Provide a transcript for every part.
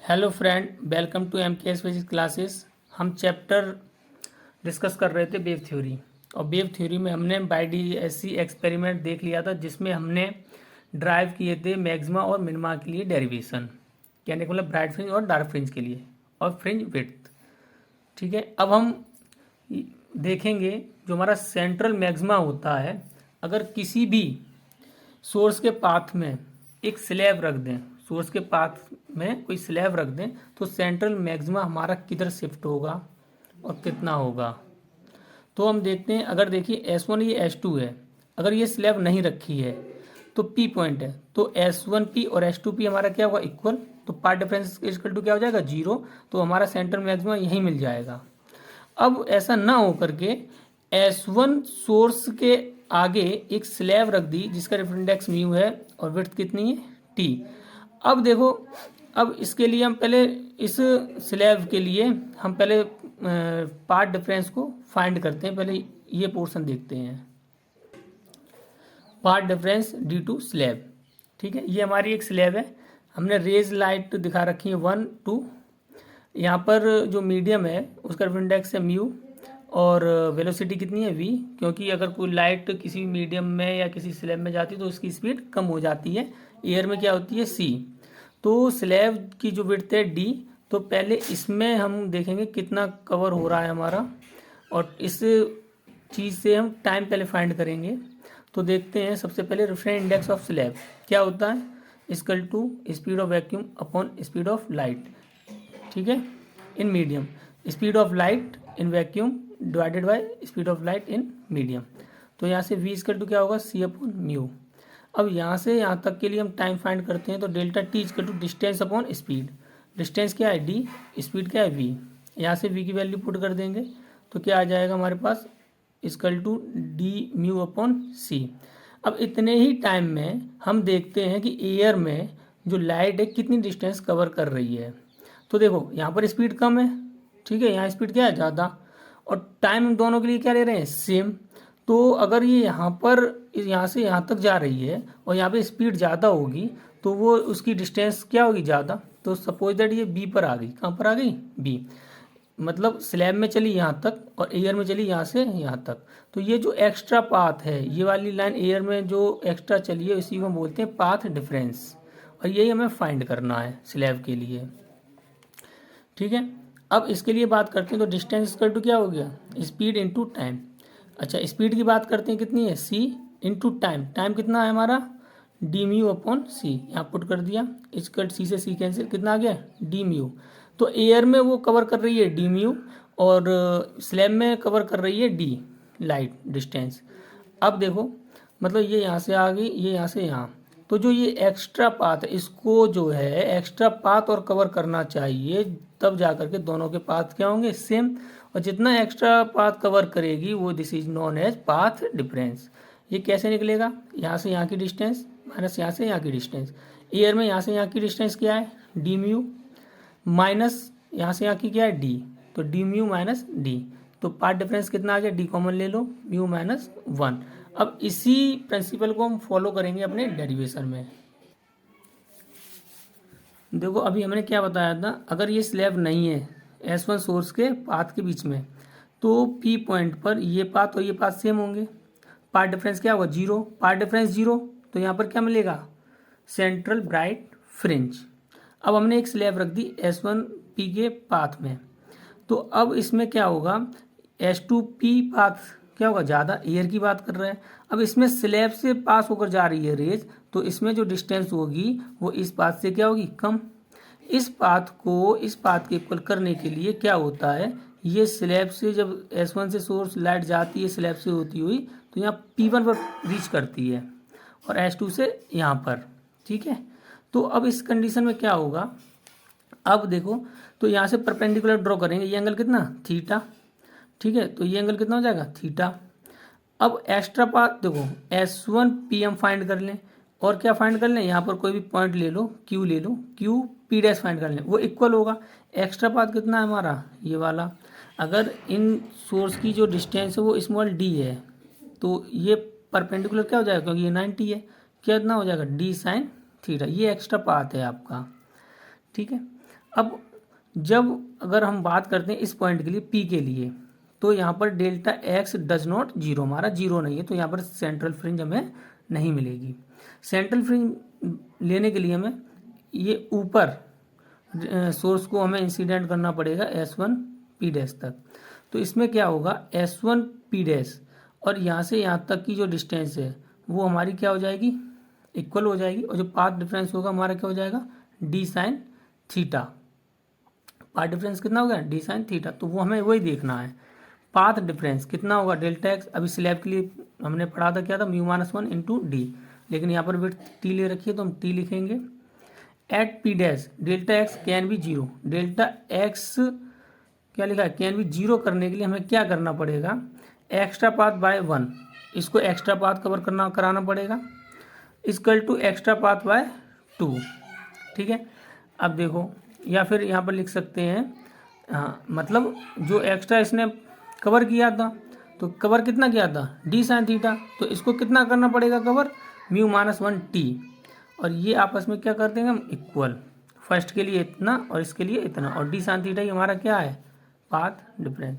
Hello friend, welcome to MKS physics classes. हम chapter discuss कर रहे थे वेव थ्योरी। और वेव थ्योरी में हमने BIDSC एक्सपेरिमेंट देख लिया था, जिसमें हमने ड्राइव किए थे मैक्सिमा और मिनिमा के लिए डेरिवेशन, कहने का मतलब ब्राइट फ्रिंज और डार्क फ्रिंज के लिए, और फ्रिंज विड्थ। ठीक है, अब हम देखेंगे जो हमारा सेंट्रल मैक्सिमा होता है, अगर किसी भी सोर्स के पाथ में एक स्लैब रख दें, सोर्स के पाथ में कोई स्लैब रख दें, तो सेंट्रल मैक्सिमा हमारा किधर शिफ्ट होगा और कितना होगा। तो हम देखते हैं, अगर देखिए S1 ये S2 है, अगर ये स्लैब नहीं रखी है तो P पॉइंट है, तो S1P और S2P हमारा क्या होगा, इक्वल। तो पार्ट डिफरेंस इक्वल टू क्या हो जाएगा, 0। तो हमारा सेंट्रल मैक्सिमा यहीं मिल जाएगा। अब ऐसा ना हो करके S1 सोर्स के आगे एक स्लैब रख दी जिसका रेफरेंस इंडेक्स म्यू है और विड्थ कितनी है, T। अब देखो, अब इसके लिए हम पहले इस स्लैब के लिए हम पहले पार्ट डिफरेंस को फाइंड करते हैं। पहले ये पोर्शन देखते हैं, part difference due to slab. ठीक है, ये हमारी एक स्लैब है, हमने रेज लाइट दिखा रखी है 1 2। यहाँ पर जो मीडियम है उसका रेफरेंस इंडेक्स है म्यू और वेलोसिटी कितनी है v, क्योंकि अगर कोई लाइट किसी मीडियम में या किसी स्लैब में जाती है तो उसकी स्पीड कम हो जाती है। एयर में क्या होती है, c। तो स्लैब की जो विड्थ है d, तो पहले इसमें हम देखेंगे कितना कवर हो रहा है हमारा, और इस चीज़ से हम टाइम पहले फाइंड करेंगे। तो देखते हैं, सबसे पहले रेफरेंस इंडेक्स ऑफ स्लैब क्या होता है, equal to speed of vacuum upon speed of light. ठीक है, in medium, speed of light in vacuum divided by speed of light in medium. तो यहाँ से v इक्वल टू क्या होगा, c अपॉन म्यू। अब यहाँ से यहाँ तक के लिए हम टाइम फाइंड करते हैं, तो delta t equal to distance upon speed. Distance क्या है d, स्पीड क्या है v। यहाँ से v की वैल्यू पुट कर देंगे तो क्या आ जाएगा हमारे पास, equal to d mu upon c। अब इतने ही टाइम में हम देखते हैं कि एयर में जो लाइट है कितनी डिस्टेंस कवर कर रही है। तो देखो यहाँ पर स्पीड कम है, ठीक है, यहाँ स्पीड क्या है, ज़्यादा, और टाइम दोनों के लिए क्या ले रहे हैं, सेम। तो अगर ये यहाँ पर यहाँ से यहाँ तक जा रही है और यहाँ पे स्पीड ज़्यादा होगी तो वो उसकी डिस्टेंस क्या होगी, ज़्यादा। तो सपोज दैट ये बी पर आ गई, कहाँ पर आ गई, बी, मतलब स्लैब में चली यहाँ तक और एयर में चली यहाँ से यहाँ तक। तो ये जो एक्स्ट्रा पाथ है, ये वाली लाइन एयर में जो एक्स्ट्रा चली है, इसी को हम बोलते हैं पाथ डिफरेंस, और यही हमें फाइंड करना है स्लैब के लिए। ठीक है, अब इसके लिए बात करते हैं, तो डिस्टेंस इक्वल टू क्या हो गया, स्पीड इनटू टाइम। अच्छा, स्पीड की बात करते हैं, कितनी है, c इंटू टाइम। टाइम कितना है हमारा, डी म्यू अपॉन सी, यहाँ पुट कर दिया, इक्वल सी से सी कैंसिल, कितना आ गया, डी म्यू। तो एयर में वो कवर कर रही है डी म्यू और स्लैब में कवर कर रही है डी लाइट डिस्टेंस। अब देखो, मतलब ये यहाँ से आ गई, ये यहाँ से यहाँ, तो जो ये एक्स्ट्रा पाथ है, इसको जो है एक्स्ट्रा पाथ और कवर करना चाहिए, तब जा करके दोनों के पाथ क्या होंगे, सेम। और जितना एक्स्ट्रा पाथ कवर करेगी वो this is known as path difference. ये कैसे निकलेगा, यहाँ से यहाँ की डिस्टेंस माइनस यहाँ से यहाँ की डिस्टेंस। एयर में यहाँ से यहाँ की डिस्टेंस क्या है, डी म्यू, माइनस यहाँ से यहाँ की क्या है, डी, तो डी म्यू माइनस डी। तो पार्ट डिफरेंस कितना आ गया, डी कॉमन ले लो, म्यू माइनस 1। अब इसी प्रिंसिपल को हम फॉलो करेंगे अपने डेरिवेशन में। देखो, अभी हमने क्या बताया था, अगर ये स्लैब नहीं है S1 सोर्स के पाथ के बीच में, तो P पॉइंट पर ये पाथ और ये पाथ सेम होंगे। पार्ट डिफरेंस क्या होगा, 0। पार्ट डिफरेंस 0, तो यहाँ पर क्या मिलेगा, सेंट्रल ब्राइट फ्रिंज। अब हमने एक स्लैब रख दी S1P के पाथ में, तो अब इसमें क्या होगा, S2P पाथ क्या होगा, ज़्यादा, एयर की बात कर रहे हैं। अब इसमें स्लैब से पास होकर जा रही है रेज, तो इसमें जो डिस्टेंस होगी वो इस पाथ से क्या होगी, कम। इस पाथ को इस पाथ के इक्वल करने के लिए क्या होता है, ये स्लैब से जब S1 से सोर्स लाइट जाती है स्लैब से होती हुई, तो यहाँ P1 पर रीच करती है और S2 से यहाँ पर। ठीक है, तो अब इस कंडीशन में क्या होगा, अब देखो, तो यहाँ से परपेंडिकुलर ड्रॉ करेंगे, ये एंगल कितना, थीटा। ठीक है, तो ये एंगल कितना हो जाएगा, थीटा। अब एक्स्ट्रा पाथ देखो, S1P हम फाइंड कर लें, और क्या फाइंड कर लें, यहाँ पर कोई भी पॉइंट ले लो, Q ले लो, QP डैश फाइंड कर लें, वो इक्वल होगा। एक्स्ट्रा पाथ कितना है हमारा, ये वाला। अगर इन सोर्स की जो डिस्टेंस है वो स्मॉल d है, तो ये परपेंडिकुलर क्या हो जाएगा, क्योंकि ये 90 है, क्या इतना हो जाएगा, d साइन थीटा। ये एक्स्ट्रा पाथ है आपका। ठीक है, अब जब अगर हम बात करते हैं इस पॉइंट के लिए पी के लिए, तो यहाँ पर delta x does not zero, हमारा जीरो नहीं है, तो यहाँ पर सेंट्रल फ्रिंज हमें नहीं मिलेगी। सेंट्रल फ्रिंज लेने के लिए हमें ये ऊपर सोर्स को हमें इंसिडेंट करना पड़ेगा S1 P डैश तक। तो इसमें क्या होगा, S1 P डैश और यहाँ से यहाँ तक की जो डिस्टेंस है वो हमारी क्या हो जाएगी, इक्वल हो जाएगी, और जो पाथ डिफरेंस होगा हमारा क्या हो जाएगा, D sine theta. Path difference कितना होगा, डी साइन थीटा, तो वो हमें वही देखना है। पाथ डिफरेंस कितना होगा, डेल्टा एक्स, अभी स्लैब के लिए हमने पढ़ा था क्या था, म्यू माइनस 1 इंटू डी, लेकिन यहाँ पर विड्थ टी ले रखी है तो हम टी लिखेंगे। At P dash delta X can be zero, delta X क्या लिखा है, कैन बी जीरो करने के लिए हमें क्या करना पड़ेगा, एक्स्ट्रा पाथ बाय 1, इसको एक्स्ट्रा पाथ कवर कराना पड़ेगा, equal to extra path by 2। ठीक है, अब देखो, या फिर यहाँ पर लिख सकते हैं, मतलब जो एक्स्ट्रा इसने कवर किया था, तो कवर कितना किया था, डी साइन थीटा, तो इसको कितना करना पड़ेगा कवर, म्यू माइनस 1 टी, और ये आपस में क्या कर देंगे हम, इक्वल, फर्स्ट के लिए इतना और इसके लिए इतना, और डी साइन थीटा ही हमारा क्या है, पाथ डिफरेंस।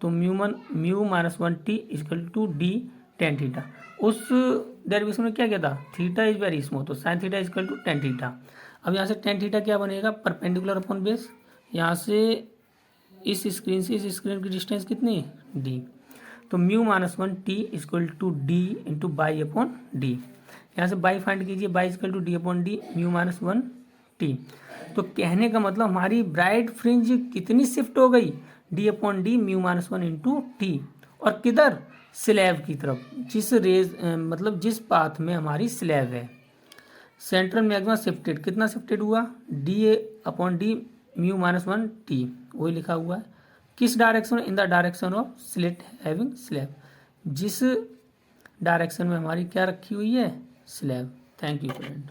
तो mu minus 1 T equal to D tan theta. उस डेरिवेशन में क्या था, थीटा इज वेरी स्मॉल, तो sine theta is equal to tan theta. अब यहाँ से टेन थीटा क्या बनेगा, परपेंडिकुलर अपॉन बेस, यहाँ से इस स्क्रीन से इस स्क्रीन की डिस्टेंस कितनी, डी, तो mu minus 1 T equal to D into y upon D, यहाँ से बाई फाइंड कीजिए, y equal to D upon D, mu minus 1 T. तो कहने का मतलब हमारी ब्राइट फ्रिंज कितनी शिफ्ट हो गई, D upon D mu minus 1 into T, और किधर, स्लैब की तरफ, जिस रेज मतलब जिस पाथ में हमारी स्लैब है। सेंट्रल मैक्सिमा शिफ्टेड, कितना शिफ्टेड हुआ, D upon D mu minus 1 T, वही लिखा हुआ है, किस direction, in the direction of slit having slab, जिस डायरेक्शन में हमारी क्या रखी हुई है, स्लैब। Thank you friend.